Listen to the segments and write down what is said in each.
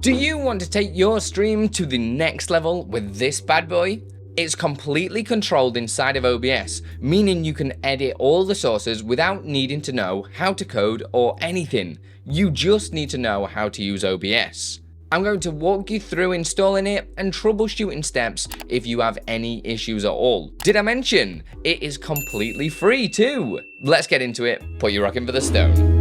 Do you want to take your stream to the next level with this bad boy? It's completely controlled inside of OBS, meaning you can edit all the sources without needing to know how to code or anything. You just need to know how to use OBS. I'm going to walk you through installing it and troubleshooting steps if you have any issues at all. Did I mention it is completely free too? Let's get into it. Put your rockin' for the stone.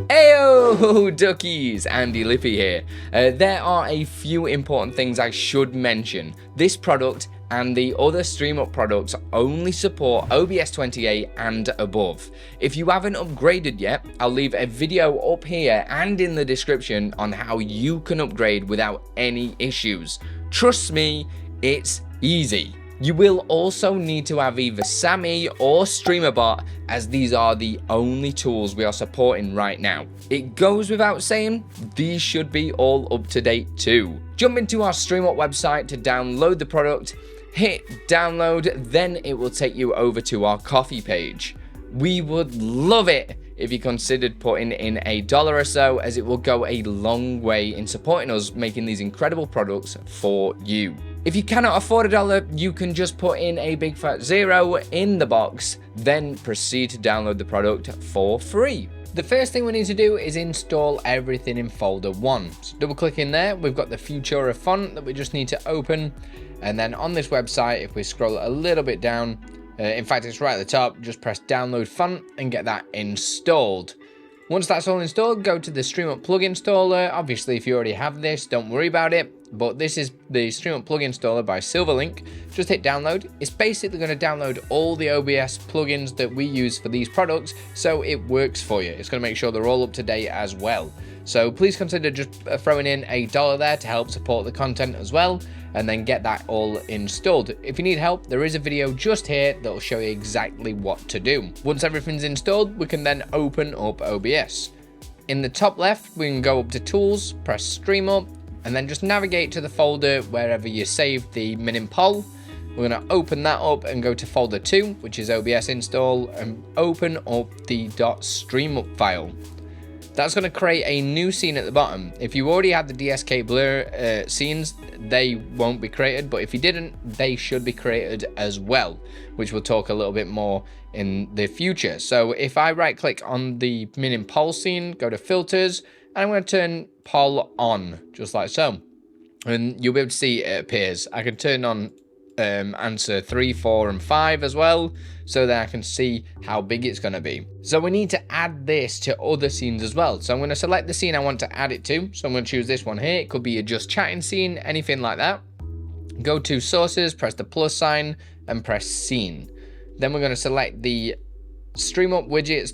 Heyo duckies, Andi Lippy here. There are a few important things I should mention. This product and the other StreamUP products only support OBS 28 and above. If you haven't upgraded yet, I'll leave a video up here and in the description on how you can upgrade without any issues. Trust me, it's easy. You will also need to have either SAMMI or Streamer.bot, as these are the only tools we are supporting right now. It goes without saying, these should be all up to date too. Jump into our StreamUP website to download the product, hit download, then it will take you over to our coffee page. We would love it if you considered putting in $1 or so, as it will go a long way in supporting us making these incredible products for you. If you cannot afford $1, you can just put in a big fat 0 in the box, then proceed to download the product for free. The first thing we need to do is install everything in folder 1. So double click in there, we've got the Futura font that we just need to open. And then on this website, if we scroll a little bit down, in fact it's right at the top, just press download font and get that installed. Once that's all installed, go to the StreamUp plugin installer. Obviously, if you already have this, don't worry about it. But this is the StreamUp plugin installer by Silverlink. Just hit download. It's basically going to download all the OBS plugins that we use for these products, so it works for you. It's going to make sure they're all up to date as well. So please consider just throwing in $1 there to help support the content as well, and then get that all installed. If you need help, there is a video just here that will show you exactly what to do. Once everything's installed, we can then open up OBS. In the top left, we can go up to Tools, press StreamUp, and then just navigate to the folder wherever you saved the min.pol. We're going to open that up and go to folder 2, which is OBS install, and open up the .streamup file. That's going to create a new scene at the bottom. If you already had the DSK blur scenes, they won't be created, but if you didn't, they should be created as well, which we'll talk a little bit more in the future. So if I right click on the min.pol scene, go to filters, and I'm going to turn pol on, just like so. And you'll be able to see it appears. I can turn on answer 3, 4, and 5 as well, so that I can see how big it's going to be. So we need to add this to other scenes as well. So I'm going to select the scene I want to add it to. So I'm going to choose this one here. It could be a just chatting scene, anything like that. Go to sources, press the plus sign, and press scene. Then we're going to select the StreamUp widgets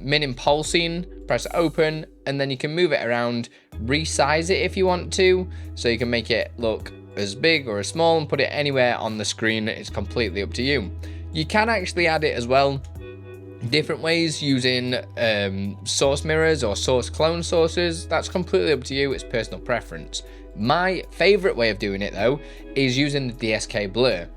min.pol scene, press open, and then you can move it around, resize it if you want to, so you can make it look as big or as small and put it anywhere on the screen. It's completely up to you. You can actually add it as well different ways, using source mirrors or source clone sources. That's completely up to you, it's personal preference. My favorite way of doing it though is using the DSK blur.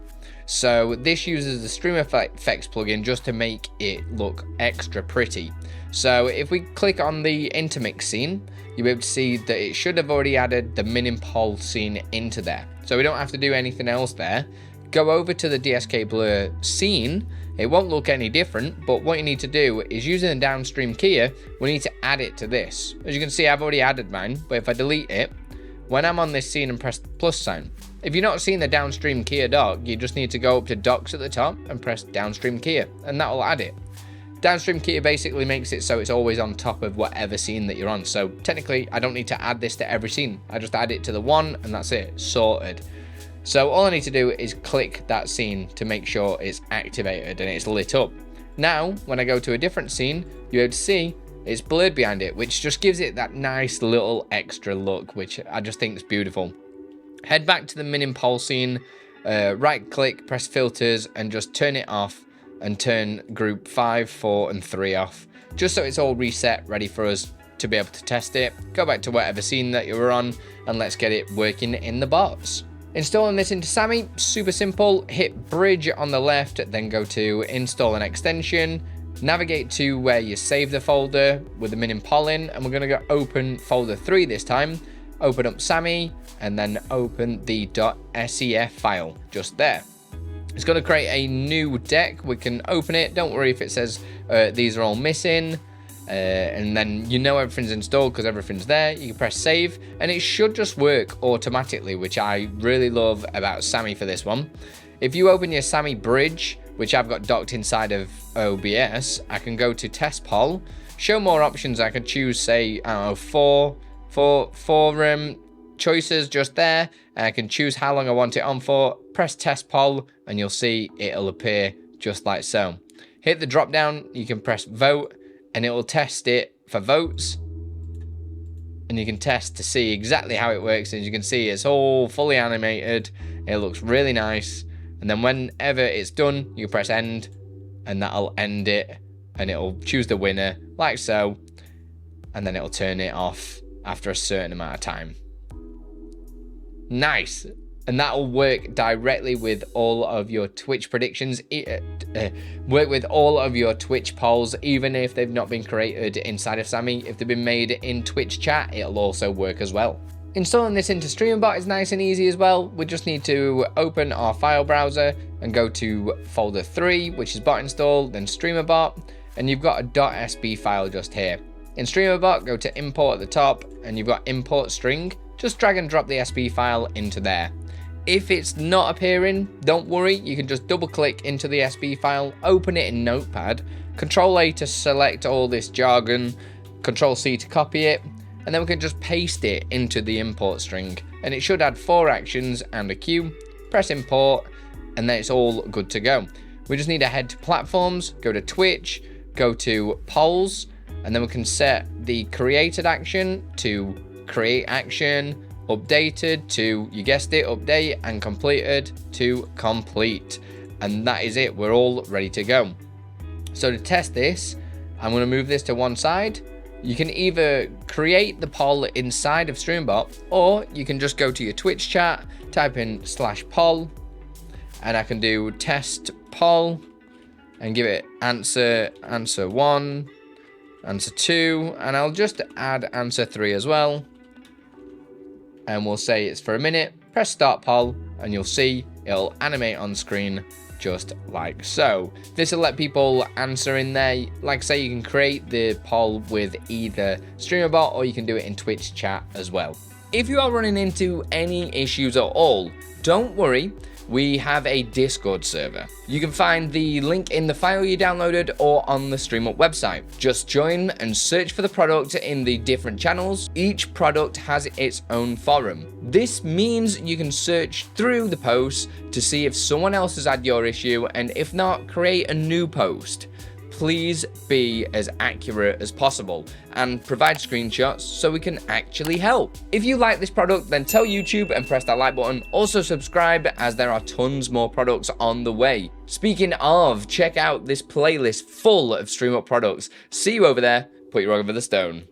So this uses the Stream Effects plugin just to make it look extra pretty. So if we click on the intermix scene, you'll be able to see that it should have already added the min.pol scene into there. So we don't have to do anything else there. Go over to the DSK blur scene. It won't look any different, but what you need to do is, using the downstream keyer, we need to add it to this. As you can see, I've already added mine, but if I delete it, when I'm on this scene and press the plus sign, if you're not seeing the downstream keyer dock, you just need to go up to docks at the top and press downstream keyer, and that will add it. Downstream keyer basically makes it so it's always on top of whatever scene that you're on. So technically, I don't need to add this to every scene. I just add it to the one, and that's it, sorted. So all I need to do is click that scene to make sure it's activated and it's lit up. Now, when I go to a different scene, you're able to see it's blurred behind it, which just gives it that nice little extra look, which I just think is beautiful. Head back to the min.pol scene, right click, press filters, and just turn it off, and turn group 5, 4, and 3 off, just so it's all reset, ready for us to be able to test it. Go back to whatever scene that you were on, and let's get it working in the bots. Installing this into SAMMI, super simple. Hit bridge on the left, then go to install an extension, Navigate to where you save the folder with the minim pol in, and we're going to go open folder 3 this time. Open up SAMMI, and then open the .sef file just there. It's going to create a new deck. We can open it. Don't worry if it says these are all missing. And then you know everything's installed because everything's there. You can press save, and it should just work automatically, which I really love about SAMMI for this one. If you open your SAMMI bridge, which I've got docked inside of OBS, I can go to test pol, show more options. I can choose, say, I don't know, four choices just there, and I can choose how long I want it on for. Press test pol, and you'll see it'll appear just like so. Hit the drop down, you can press vote, and it will test it for votes, and you can test to see exactly how it works. As you can see, it's all fully animated. It looks really nice. And then whenever it's done, you press end, and that'll end it, and it'll choose the winner like so, and then it'll turn it off after a certain amount of time. Nice. And that'll work directly with all of your Twitch predictions, work with all of your Twitch polls, even if they've not been created inside of SAMMI. If they've been made in Twitch chat, it'll also work as well. Installing this into Streamer.bot is nice and easy as well. We just need to open our file browser and go to folder 3, which is bot install, then Streamer.bot, and you've got a .sb file just here. In Streamer.bot, go to import at the top, and you've got import string. Just drag and drop the SB file into there. If it's not appearing, don't worry, you can just double click into the SB file, open it in Notepad, Control A to select all this jargon, Control C to copy it, and then we can just paste it into the import string, and it should add 4 actions and a queue. Press import, and then it's all good to go. We just need to head to platforms, go to Twitch, go to polls, and then we can set the created action to create action, updated to, you guessed it, update, and completed to complete. And that is it, we're all ready to go. So to test this, I'm going to move this to one side. You can either create the poll inside of Streamer.bot, or you can just go to your Twitch chat, type in /poll, and I can do test poll and give it answer 1, answer 2, and I'll just add answer 3 as well. And we'll say it's for a minute. Press start poll, and you'll see it'll animate on screen just like so. This will let people answer in there. Like say, you can create the poll with either Streamer.bot, or you can do it in Twitch chat as well. If you are running into any issues at all, don't worry. We have a Discord server. You can find the link in the file you downloaded or on the StreamUP website. Just join and search for the product in the different channels. Each product has its own forum. This means you can search through the posts to see if someone else has had your issue, and if not, create a new post. Please be as accurate as possible and provide screenshots so we can actually help. If you like this product, then tell YouTube and press that like button. Also subscribe, as there are tons more products on the way. Speaking of, check out this playlist full of StreamUP products. See you over there. Put your rug over the stone.